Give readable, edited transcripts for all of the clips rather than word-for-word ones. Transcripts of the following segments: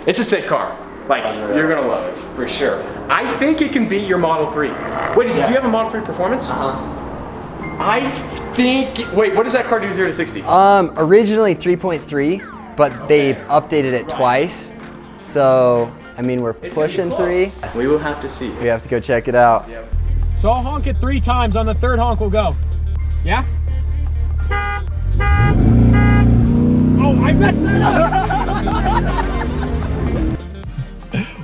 It's a sick car. Like, you're gonna love it, for sure. I think it can beat your Model 3. Wait, do you have a Model 3 Performance? I think, wait, what does that car do 0 to 60? Originally 3.3, but they've updated it twice. So, I mean, we're pushing 3. We will have to see. We have to go check it out. Yep. So I'll honk it 3 times. On the 3rd honk, we'll go. Yeah? Oh, I messed that up!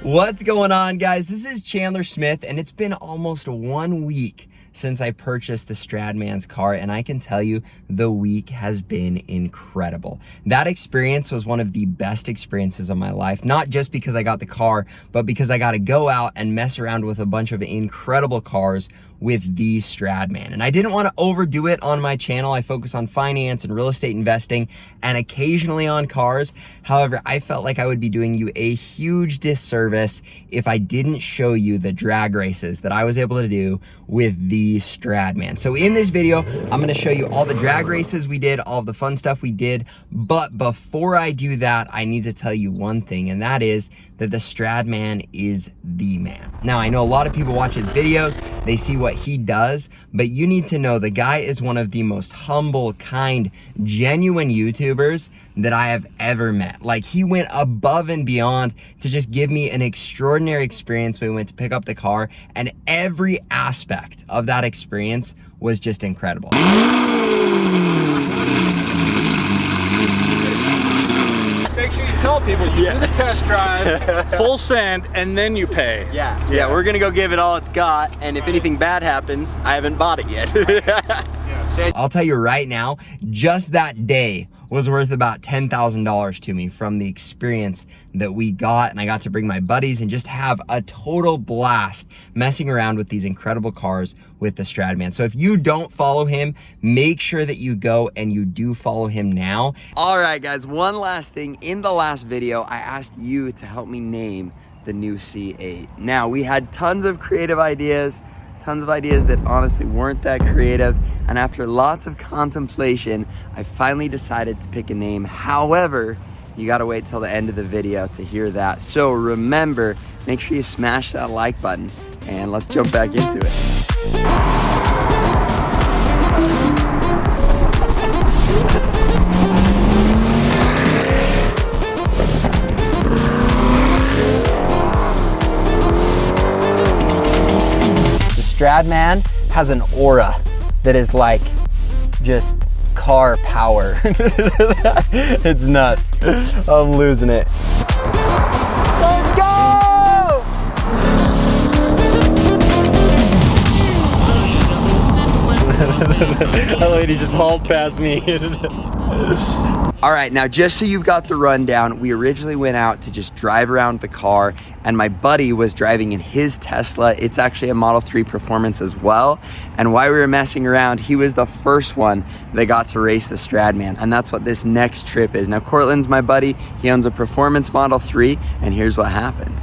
What's going on, guys? This is Chandler Smith, and it's been almost 1 week since I purchased the Stradman's car, and I can tell you the week has been incredible. That experience was one of the best experiences of my life, not just because I got the car, but because I got to go out and mess around with a bunch of incredible cars with the Stradman. And I didn't want to overdo it on my channel. I focus on finance and real estate investing and occasionally on cars. However, I felt like I would be doing you a huge disservice if I didn't show you the drag races that I was able to do with the Stradman. So in this video, I'm going to show you all the drag races we did, all of the fun stuff we did. But before I do that, I need to tell you one thing, and that is that the Stradman is the man. Now, I know a lot of people watch his videos, they see what he does, but you need to know the guy is one of the most humble, kind, genuine YouTubers that I have ever met. Like, he went above and beyond to just give me an extraordinary experience when we went to pick up the car, and every aspect of that experience was just incredible. Make sure you tell people you do the test drive, full send, and then you pay. Yeah, we're gonna go give it all it's got, and if anything bad happens, I haven't bought it yet. I'll tell you right now, just that day was worth about $10,000 to me from the experience that we got, and I got to bring my buddies and just have a total blast messing around with these incredible cars with the Stradman. So if you don't follow him, make sure that you go and you do follow him now. All right, guys, one last thing. In the last video, I asked you to help me name the new C8. Now, we had tons of creative ideas, that honestly weren't that creative, and after lots of contemplation, I finally decided to pick a name. However, you gotta wait till the end of the video to hear that. So remember, make sure you smash that like button, and let's jump back into it. Stradman has an aura that is like just car power. It's nuts. I'm losing it. Let's go! That lady just hauled past me. All right, now just so you've got the rundown, we originally went out to just drive around the car, and my buddy was driving in his Tesla. It's actually a Model 3 Performance as well. And while we were messing around, he was the first one that got to race the Stradman. And that's what this next trip is. Now, Cortland's my buddy. He owns a Performance Model 3, and here's what happened.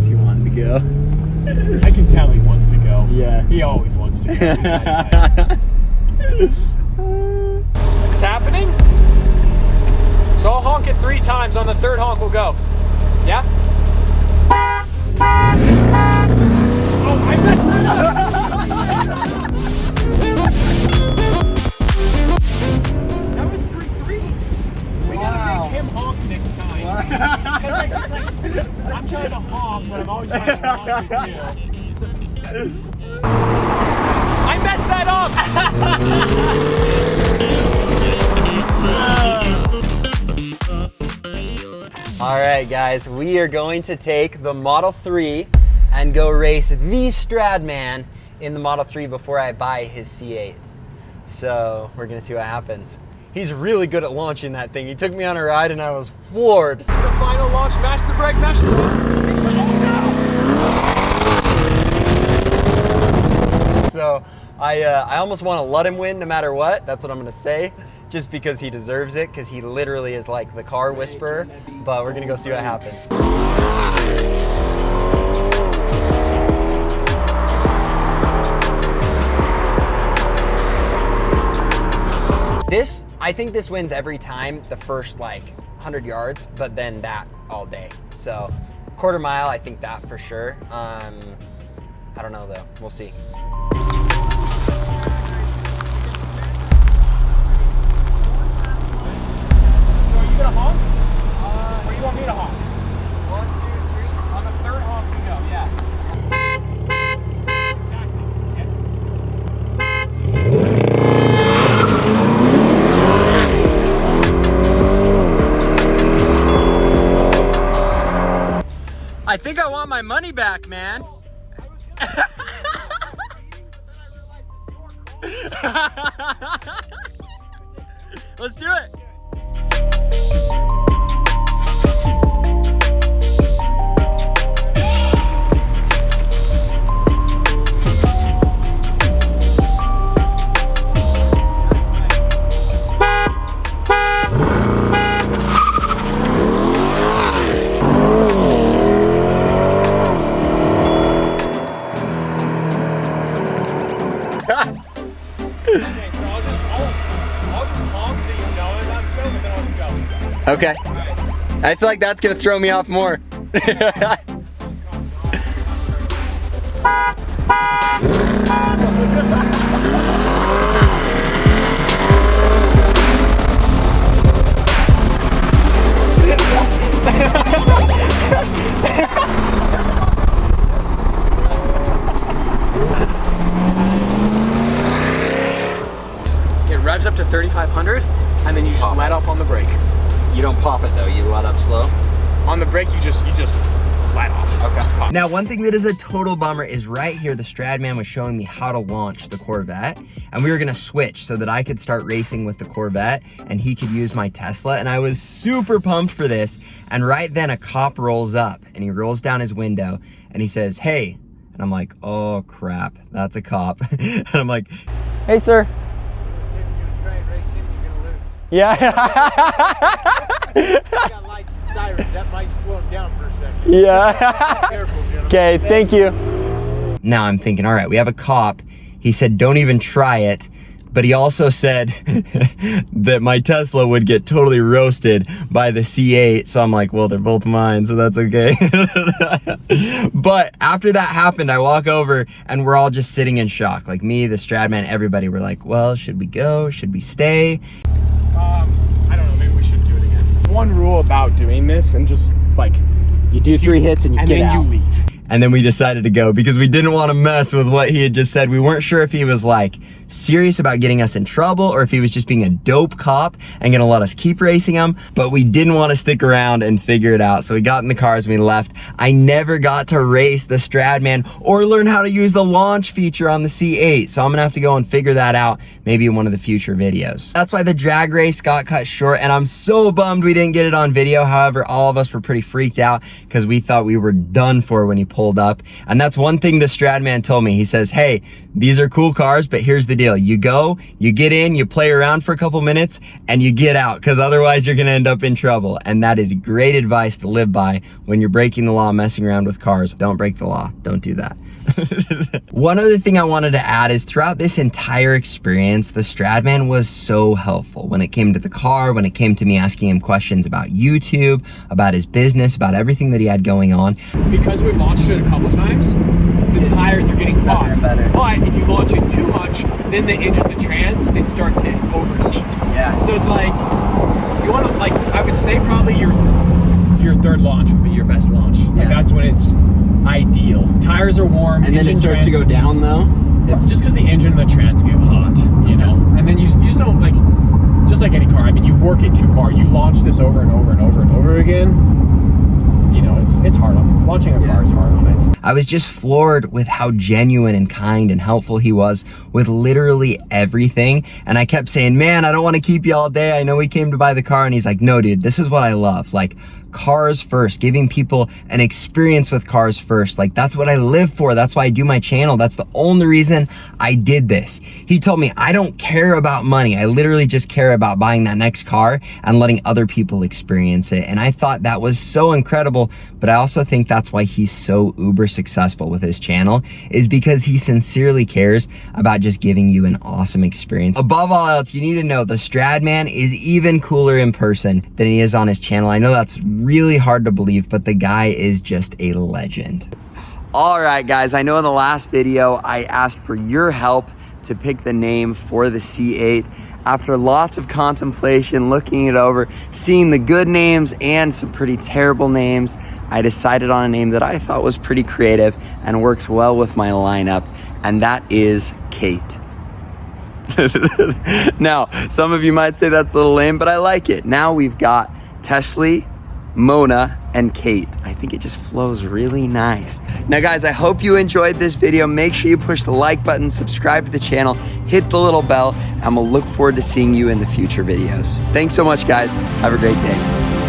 So he wanted to go. I can tell he wants to go. Yeah. He always wants to go. It's happening? So I'll honk it 3 times. On the 3rd honk, we'll go. Yeah? Oh, I messed that up! That was 3-3. We gotta make him honk next time. I'm trying to honk, but I'm always trying to honk it too. I messed that up! All right, guys, we are going to take the Model 3 and go race the Stradman in the Model 3 before I buy his C8. So we're gonna see what happens. He's really good at launching that thing. He took me on a ride and I was floored. The final launch, smash the brake, mash the brake. So I almost want to let him win no matter what. That's what I'm gonna say. Just because he deserves it, because he literally is like the car whisperer, but we're gonna go see what happens. I think this wins every time the first like 100 yards, but then that all day. So quarter mile, I think that for sure. I don't know though, we'll see. So are you gonna honk? Or you want me to honk? 1, 2, 3. On the third honk we go, yeah. I think I want my money back, man. Let's do it. Okay, so I'll just honk so you know I'm about to go, but then I'll just go. Okay. Alright. I feel like that's gonna throw me off more. It revs up to 3,500, and then you just let off on the brake. You don't pop it though, you let up slow. On the brake, you just let off. Okay. Just pop. Now, one thing that is a total bummer is right here, the Stradman was showing me how to launch the Corvette, and we were gonna switch so that I could start racing with the Corvette and he could use my Tesla, and I was super pumped for this. And right then a cop rolls up and he rolls down his window and he says, "Hey," and I'm like, "Oh crap, that's a cop." And I'm like, "Hey, sir." Yeah. Got lights and sirens. That might slow him down for a second. Yeah. Careful, gentlemen. Okay, thank you. Now I'm thinking, all right, we have a cop. He said, don't even try it. But he also said that my Tesla would get totally roasted by the C8. So I'm like, well, they're both mine, so that's okay. But after that happened, I walk over and we're all just sitting in shock. Like me, the Stradman, everybody were like, well, should we go? Should we stay? I don't know, maybe we should do it again. One rule about doing this, and just like, You do 3 hits and you get out. And then you leave. And then we decided to go because we didn't want to mess with what he had just said. We weren't sure if he was like serious about getting us in trouble or if he was just being a dope cop and gonna let us keep racing him, but we didn't want to stick around and figure it out. So we got in the cars and we left. I never got to race the Stradman or learn how to use the launch feature on the C8. So I'm gonna have to go and figure that out maybe in one of the future videos. That's why the drag race got cut short, and I'm so bummed we didn't get it on video. However, all of us were pretty freaked out because we thought we were done for when he pulled up. And that's one thing the Stradman told me. He says, hey, these are cool cars, but here's the deal. You go, you get in, you play around for a couple minutes, and you get out, because otherwise you're gonna end up in trouble. And that is great advice to live by when you're breaking the law, messing around with cars. Don't break the law, don't do that. One other thing I wanted to add is throughout this entire experience, the Stradman was so helpful when it came to the car, when it came to me asking him questions about YouTube, about his business, about everything that he had going on. Because we've launched it a couple times, the tires are getting hot. Better. But if you launch it too much, then the engine, the trans, they start to overheat. Yeah. So it's like, you want to, like, I would say probably your third launch would be your best launch. Like, Yeah. that's when it's ideal. Tires are warm. And then it starts to go down though. Just because the engine and the trans get hot, you know? And then you just don't, like, just like any car, I mean, you work it too hard. You launch this over and over and over and over again, you know, it's hard on, launching a car is hard on it. I was just floored with how genuine and kind and helpful he was with literally everything. And I kept saying, man, I don't want to keep you all day. I know we came to buy the car. And he's like, no, dude, this is what I love. Like, cars first, giving people an experience with cars first. Like, that's what I live for. That's why I do my channel. That's the only reason I did this. He told me, I don't care about money. I literally just care about buying that next car and letting other people experience it. And I thought that was so incredible, but I also think that's why he's so uber successful with his channel, is because he sincerely cares about just giving you an awesome experience. Above all else, you need to know the Stradman is even cooler in person than he is on his channel. I know that's really hard to believe, but the guy is just a legend. All right, guys, I know in the last video, I asked for your help to pick the name for the C8. After lots of contemplation, looking it over, seeing the good names and some pretty terrible names, I decided on a name that I thought was pretty creative and works well with my lineup, and that is Kate. Now, some of you might say that's a little lame, but I like it. Now we've got Tesla, Mona, and Kate. I think it just flows really nice. Now guys, I hope you enjoyed this video. Make sure you push the like button, subscribe to the channel, hit the little bell, and we'll look forward to seeing you in the future videos. Thanks so much, guys. Have a great day.